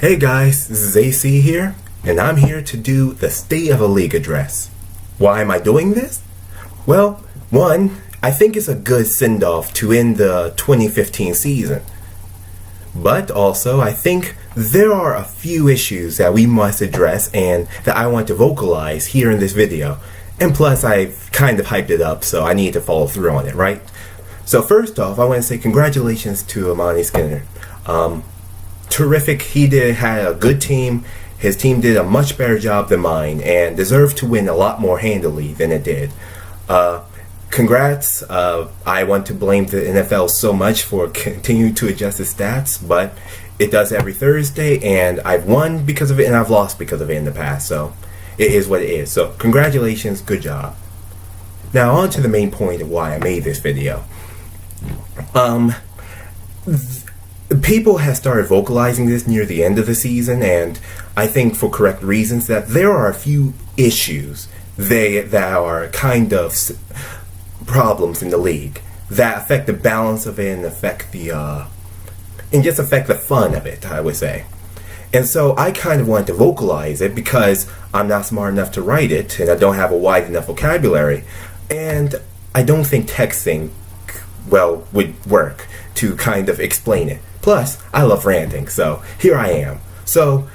Hey guys, this is AC here, and I'm here to do the State of the League address. Why am I doing this? Well, one, I think it's a good send-off to end the 2015 season. But also, I think there are a few issues that we must address and that I want to vocalize here in this video. And plus, I've kind of hyped it up, so I need to follow through on it, right? So first off, I want to say congratulations to Amani Skinner. Terrific. He had a good team. His team did a much better job than mine and deserved to win a lot more handily than it did. Congrats. I want to blame the M.F.L so much for continuing to adjust the stats, but it does every Thursday, and I've won because of it and I've lost because of it in the past, so it is what it is. So congratulations, good job. Now on to the main point of why I made this video. People have started vocalizing this near the end of the season, and I think for correct reasons, that there are a few issues that are kind of problems in the league that affect the balance of it and affect just affect the fun of it, I would say. And so I kind of wanted to vocalize it because I'm not smart enough to write it, and I don't have a wide enough vocabulary, and I don't think texting, well, would work to kind of explain it. Plus, I love ranting, so here I am. So,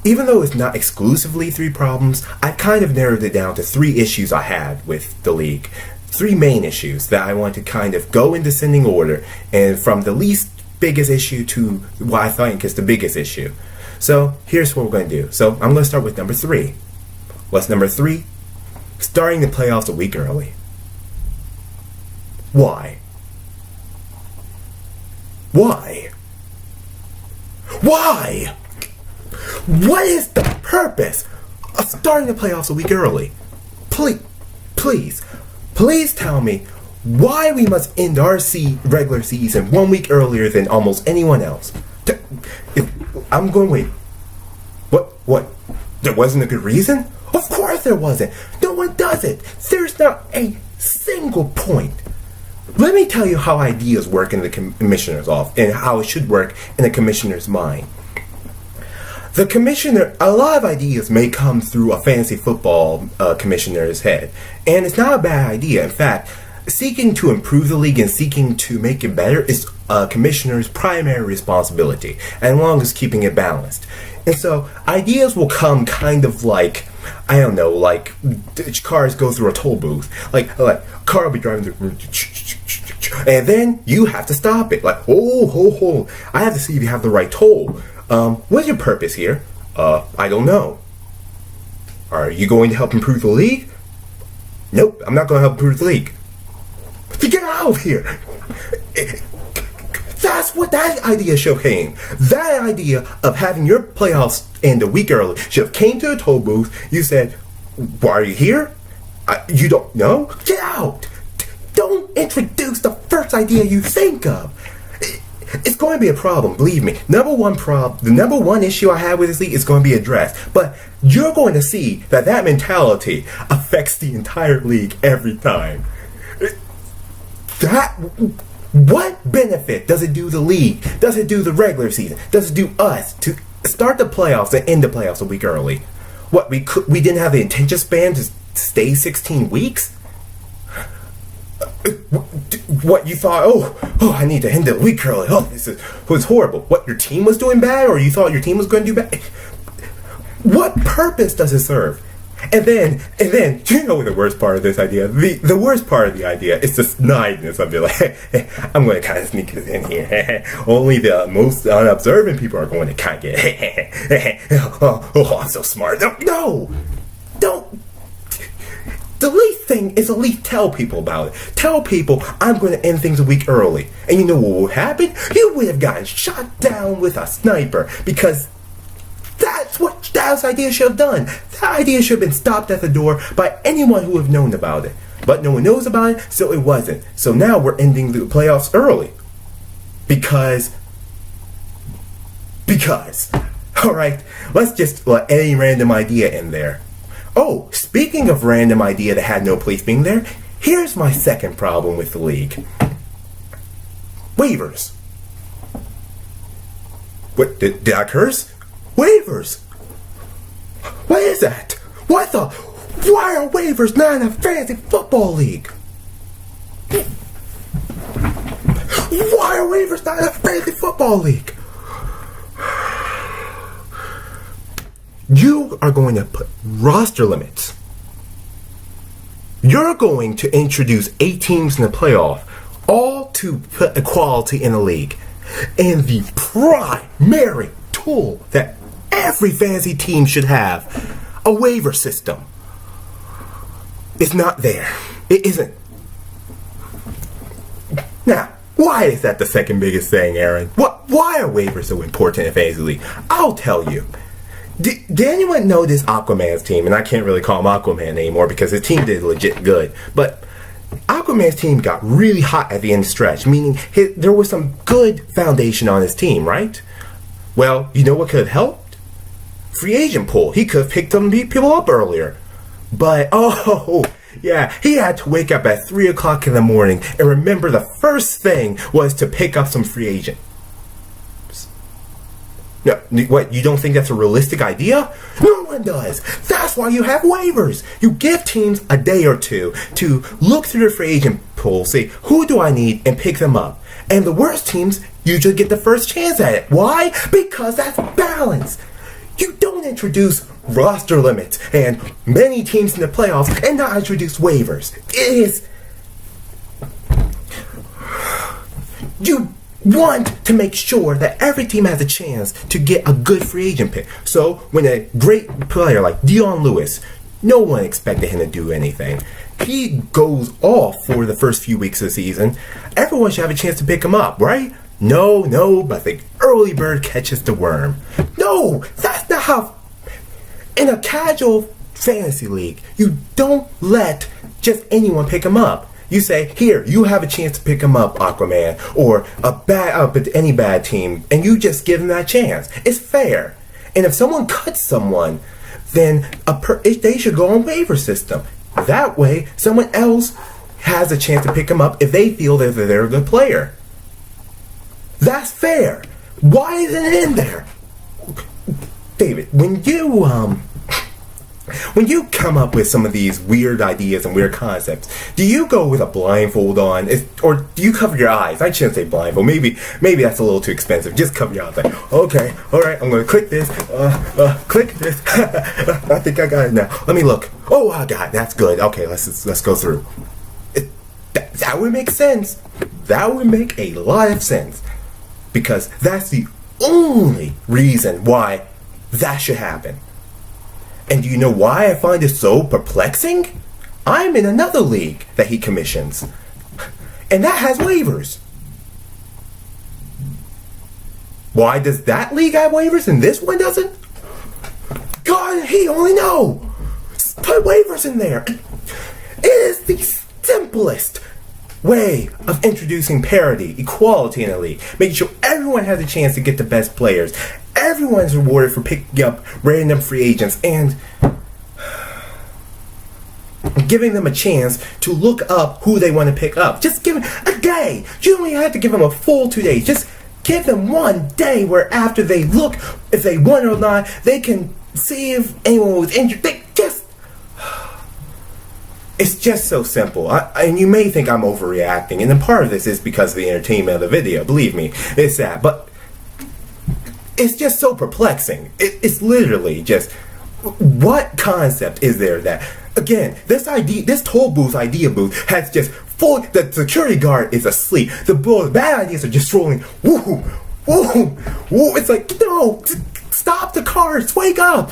even though it's not exclusively 3 problems, I kind of narrowed it down to 3 issues I had with the league. 3 main issues that I want to kind of go in descending order, and from the least biggest issue to what I think is the biggest issue. So, here's what we're going to do. So, I'm going to start with number 3. What's number 3? Starting the playoffs a week early. Why? Why? Why? What is the purpose of starting the playoffs a week early? Please tell me why we must end our regular season 1 week earlier than almost anyone else. I'm going, wait. What? There wasn't a good reason? Of course there wasn't. No one does it. There's not a single point. Let me tell you how ideas work in the commissioner's office and how it should work in the commissioner's mind. The commissioner, a lot of ideas may come through a fantasy football commissioner's head, and it's not a bad idea. In fact, seeking to improve the league and seeking to make it better is a commissioner's primary responsibility, as long as keeping it balanced. And so, ideas will come kind of like, I don't know, like cars go through a toll booth. Like car will be driving through, and then you have to stop it. Like, oh, I have to see if you have the right toll. What's your purpose here? I don't know. Are you going to help improve the league? Nope, I'm not going to help improve the league. Get out of here! That's what that idea should have came. That idea of having your playoffs end a week early should have came to the toll booth. You said, why are you here? You don't know? Get out! Don't introduce the first idea you think of. It's going to be a problem, believe me. The number one issue I have with this league is going to be addressed. But you're going to see that mentality affects the entire league every time. What benefit does it do the league? Does it do the regular season? Does it do us to start the playoffs and end the playoffs a week early? What, we didn't have the attention span to stay 16 weeks? What, you thought, oh, I need to end it a week early. Oh, this was horrible. What, your team was doing bad, or you thought your team was going to do bad? What purpose does it serve? And then, you know the worst part of this idea? The worst part of the idea is the snideness of it. Like, I'm going to kind of sneak this in here. Only the most unobservant people are going to kind of get, oh, I'm so smart. No, don't. The least thing is at least tell people about it. Tell people I'm going to end things a week early. And you know what would happen? You would have gotten shot down with a sniper, because that's what that idea should have done. That idea should have been stopped at the door by anyone who would have known about it. But no one knows about it, so it wasn't. So now we're ending the playoffs early. Because. Alright, let's just let any random idea in there. Oh, speaking of random idea that had no place being there, here's my second problem with the league. Waivers. What, did I curse? Waivers? What is that? Why are waivers not in a fantasy football league? Why are waivers not in a fantasy football league? You are going to put roster limits. You're going to introduce 8 teams in the playoff, all to put equality in the league. And the primary tool that every fantasy team should have, a waiver system, it's not there. It isn't. Now, why is that the second biggest thing, Aaron? Why are waivers so important in fantasy league? I'll tell you. Did anyone know this Aquaman's team? And I can't really call him Aquaman anymore because his team did legit good. But Aquaman's team got really hot at the end of the stretch, meaning there was some good foundation on his team, right? Well, you know what could have helped? Free agent pool. He could have picked some people up earlier. But, yeah, he had to wake up at 3 o'clock in the morning and remember the first thing was to pick up some free agent. No, what, you don't think that's a realistic idea? No one does. That's why you have waivers. You give teams a day or two to look through their free agent pool, say, who do I need, and pick them up. And the worst teams usually get the first chance at it. Why? Because that's balance. You don't introduce roster limits and many teams in the playoffs and not introduce waivers. It is... You want to make sure that every team has a chance to get a good free agent pick. So when a great player like Dion Lewis, no one expected him to do anything. He goes off for the first few weeks of the season. Everyone should have a chance to pick him up, right? No, but the early bird catches the worm. No, that's not how... In a casual fantasy league, you don't let just anyone pick him up. You say, here, you have a chance to pick him up, Aquaman, or any bad team, and you just give them that chance. It's fair. And if someone cuts someone, then they should go on waiver system. That way, someone else has a chance to pick him up if they feel that they're a good player. That's fair. Why isn't it in there? David, when you come up with some of these weird ideas and weird concepts, do you go with a blindfold on, or do you cover your eyes? I shouldn't say blindfold. Maybe that's a little too expensive. Just cover your eyes. Like, okay, all right, I'm going to click this. Click this. I think I got it now. Let me look. Oh, I got it. That's good. Okay, let's go through. That would make sense. That would make a lot of sense, because that's the only reason why that should happen. And do you know why I find it so perplexing? I'm in another league that he commissions, and that has waivers. Why does that league have waivers and this one doesn't? God, he only know. Put waivers in there. It is the simplest way of introducing parity, equality in a league, making sure everyone has a chance to get the best players. Everyone's rewarded for picking up random free agents and giving them a chance to look up who they want to pick up. Just give them a day. You don't even have to give them a full 2 days. Just give them one day where after they look, if they won or not, they can see if anyone was injured. It's just so simple. And you may think I'm overreacting, and then part of this is because of the entertainment of the video. Believe me, it's that. But it's just so perplexing. It's literally just, what concept is there that, again, this toll booth idea booth has just full, the security guard is asleep. The bad ideas are just strolling. Woo, woo, woo. It's like, no, stop the cards, wake up.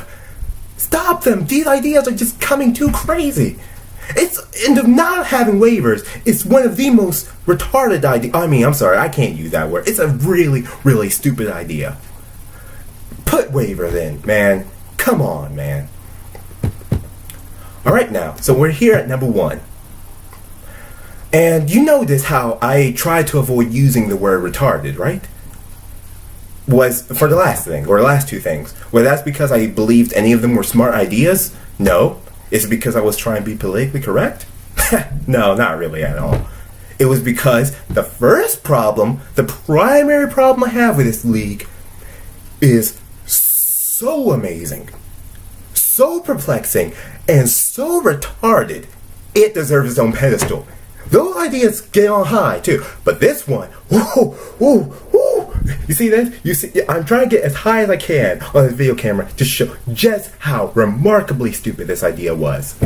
Stop them. These ideas are just coming too crazy. And not having waivers is one of the most retarded ideas. I mean, I'm sorry, I can't use that word. It's a really, really stupid idea. Put waivers in, man. Come on, man. Alright now, so we're here at number 1. And you notice how I try to avoid using the word retarded, right? Was for the last thing, or the last 2 things. Well, that's because I believed any of them were smart ideas? No. Is it because I was trying to be politically correct? No, not really at all. It was because the first problem, the primary problem I have with this league, is so amazing, so perplexing, and so retarded, it deserves its own pedestal. Those ideas get on high too, but this one, whoa, whoa, whoa. You see this? You see, I'm trying to get as high as I can on this video camera to show just how remarkably stupid this idea was.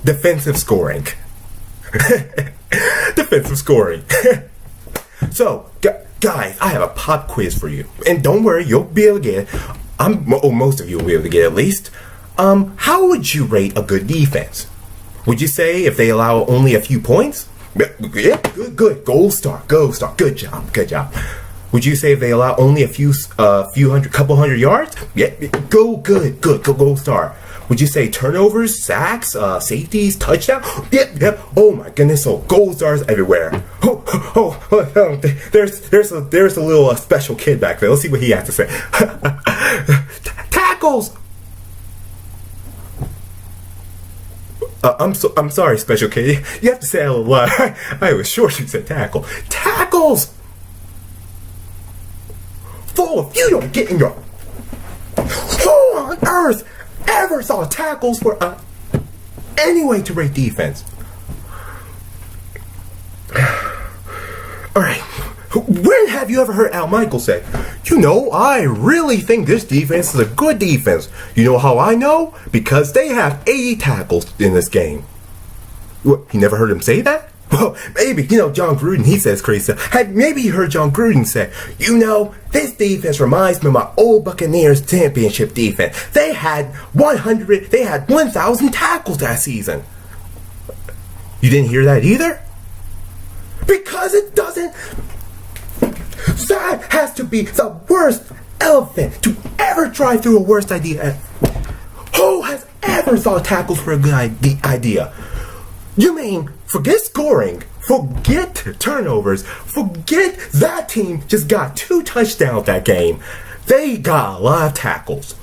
Defensive scoring. Defensive scoring. So, guys, I have a pop quiz for you. And don't worry, you'll be able to get it. Most of you will be able to get it at least. How would you rate a good defense? Would you say if they allow only a few points? Yeah, good. Gold star. Good job. Would you say if they allow only a couple hundred yards? Yeah, good. Gold star. Would you say turnovers, sacks, safeties, touchdown? Yep. Oh my goodness! So gold stars everywhere. There's a little special kid back there. Let's see what he has to say. Tackles. I'm sorry, special kid. You have to say that a lot. I was sure you said tackle. Tackles. Fool, if you don't get in your who on earth ever saw tackles for any way to rate defense? Alright, when have you ever heard Al Michaels say, I really think this defense is a good defense. You know how I know? Because they have 80 tackles in this game. What, you never heard him say that? Well, maybe, John Gruden, he says crazy stuff. Maybe you heard John Gruden say, this defense reminds me of my old Buccaneers championship defense. They had 1,000 tackles that season. You didn't hear that either? Because it doesn't. That has to be the worst elephant to ever drive through a worst idea. Who has ever thought tackles were a good idea? You mean, forget scoring, forget turnovers, forget that team just got 2 touchdowns that game. They got a lot of tackles.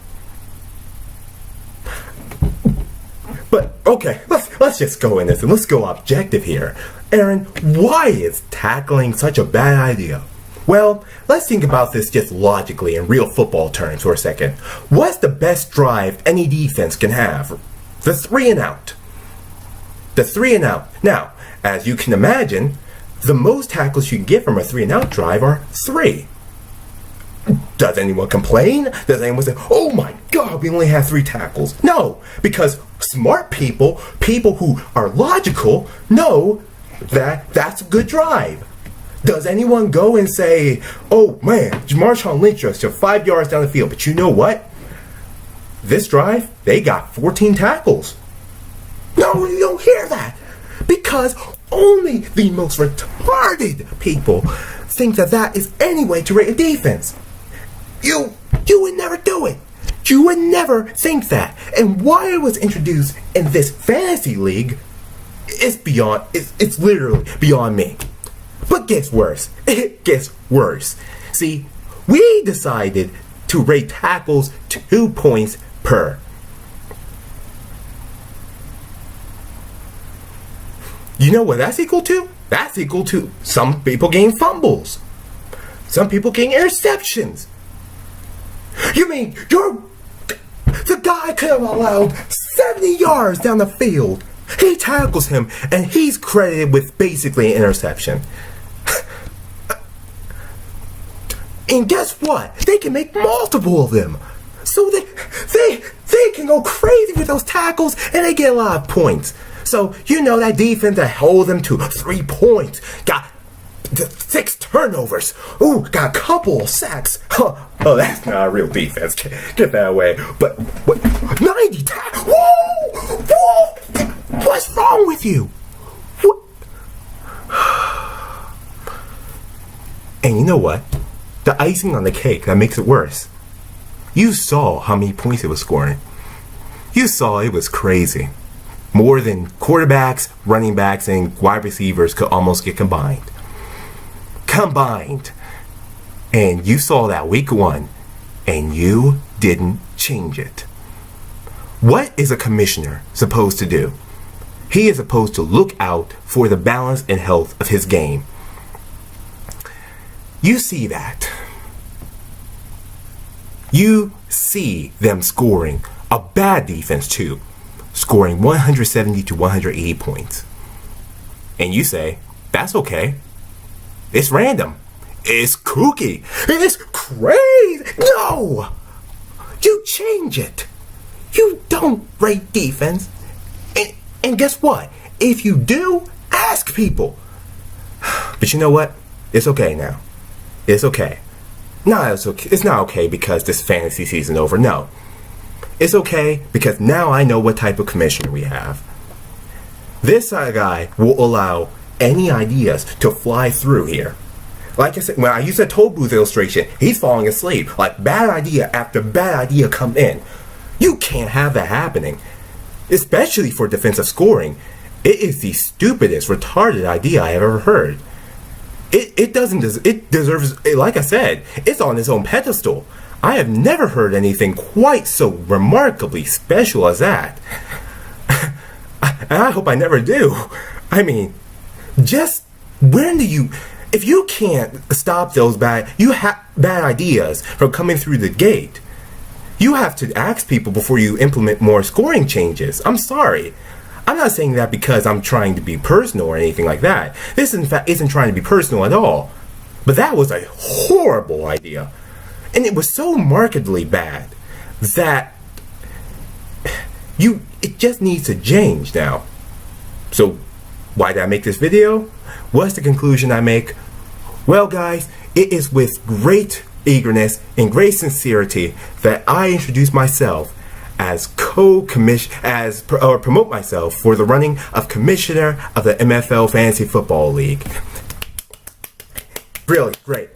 But, okay, let's just go in this and let's go objective here. Aaron, why is tackling such a bad idea? Well, let's think about this just logically in real football terms for a second. What's the best drive any defense can have? The 3 and out. The 3 and out. Now, as you can imagine, the most tackles you can get from a 3 and out drive are 3. Does anyone complain? Does anyone say, oh my God, we only have 3 tackles? No, because smart people who are logical, know that that's a good drive. Does anyone go and say, oh man, Marshawn Lynch just 5 yards down the field, but you know what? This drive, they got 14 tackles. No, you don't hear that. Because only the most retarded people think that is any way to rate a defense. You would never do it. You would never think that. And why it was introduced in this fantasy league it's literally beyond me. But gets worse. It gets worse. See, we decided to rate tackles 2 points per. You know what that's equal to? That's equal to some people getting fumbles. Some people getting interceptions. You mean the guy could have allowed 70 yards down the field. He tackles him and he's credited with basically an interception. And guess what? They can make multiple of them. So they can go crazy with those tackles and they get a lot of points. So, that defense that held them to 3 points, got 6 turnovers, got a couple of sacks. Oh, that's not a real defense. Get that away. But 90 tackles. Whoa! What's wrong with you? What? And you know what? The icing on the cake that makes it worse. You saw how many points it was scoring. You saw it was crazy. More than quarterbacks, running backs, and wide receivers could almost get combined. And you saw that week 1, and you didn't change it. What is a commissioner supposed to do? He is supposed to look out for the balance and health of his game. You see that. you see them scoring a bad defense too, scoring 170 to 180 points. And you say, that's okay. It's random. It's kooky. It's crazy. No! You change it. You don't rate defense. And guess what? If you do, ask people. But you know what? It's okay now. It's okay. No, it's okay. It's not okay because this fantasy season over. No. It's okay because now I know what type of commissioner we have. This guy will allow any ideas to fly through here. Like I said, when I use that toll booth illustration, he's falling asleep. Like bad idea after bad idea come in. You can't have that happening. Especially for defensive scoring. It is the stupidest, retarded idea I have ever heard. It deserves, like I said, it's on its own pedestal. I have never heard anything quite so remarkably special as that. And I hope I never do. I mean, just when do you, if you can't stop those bad ideas from coming through the gate, you have to ask people before you implement more scoring changes. I'm sorry. I'm not saying that because I'm trying to be personal or anything like that. This, in fact, isn't trying to be personal at all. But that was a horrible idea. And it was so markedly bad that it just needs to change now. So, why did I make this video? What's the conclusion I make? Well, guys, it is with great eagerness and great sincerity that I introduce myself as promote myself for the running of commissioner of the M.F.L Fantasy Football League. Really, great.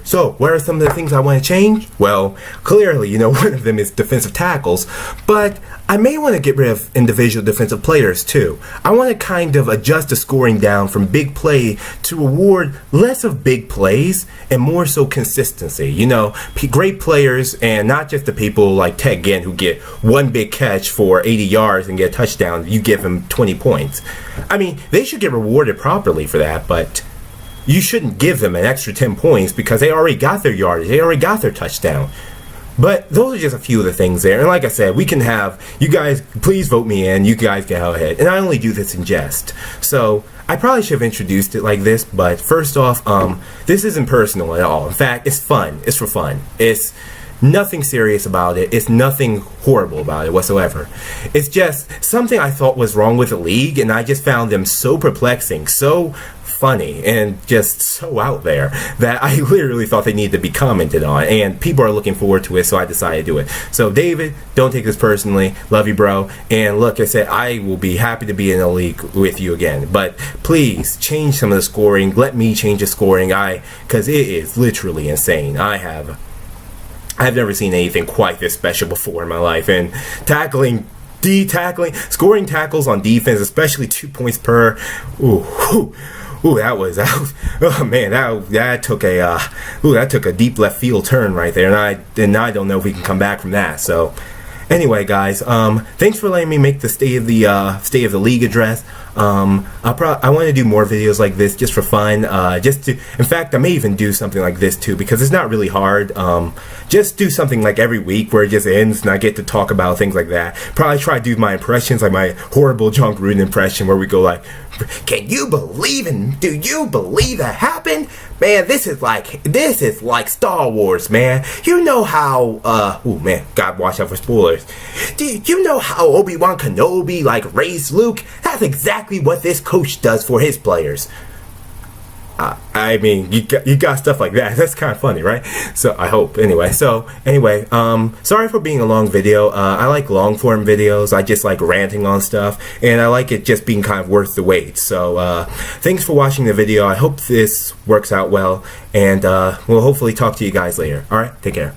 So, what are some of the things I want to change? Well, clearly, one of them is defensive tackles, but I may want to get rid of individual defensive players too. I want to kind of adjust the scoring down from big play to reward less of big plays and more so consistency. Great players and not just the people like Ted Ginn who get one big catch for 80 yards and get a touchdown. You give them 20 points. I mean, they should get rewarded properly for that, but you shouldn't give them an extra 10 points because they already got their yardage. They already got their touchdown. But those are just a few of the things there. And like I said, we can have, you guys, please vote me in. You guys go ahead. And I only do this in jest. So I probably should have introduced it like this. But first off, this isn't personal at all. In fact, it's fun. It's for fun. It's nothing serious about it. It's nothing horrible about it whatsoever. It's just something I thought was wrong with the league. And I just found them so perplexing, so funny, and just so out there that I literally thought they needed to be commented on, and people are looking forward to it, so I decided to do it. So David, don't take this personally. Love you, bro. And look, I said I will be happy to be in a league with you again, but please change some of the scoring. Let me change the scoring, because it is literally insane. I've never seen anything quite this special before in my life, and scoring tackles on defense, especially 2 points per. Oh man, that took a deep left field turn right there, and I don't know if we can come back from that. So, anyway, guys, thanks for letting me make the state of the league address. I want to do more videos like this just for fun. In fact, I may even do something like this too because it's not really hard. Just do something like every week where it just ends and I get to talk about things like that. Probably try to do my impressions, like my horrible John Gruden impression where we go like, "Can you believe and do you believe that happened? Man, this is like Star Wars, man. You know how oh man, God watch out for spoilers. Do you know how Obi-Wan Kenobi raised Luke? That's exactly what this coach does for his players." I mean, you got stuff like that. That's kind of funny, right? So I hope. Anyway, sorry for being a long video. I like long form videos. I just like ranting on stuff, and I like it just being kind of worth the wait. So thanks for watching the video. I hope this works out well, and we'll hopefully talk to you guys later. All right, take care.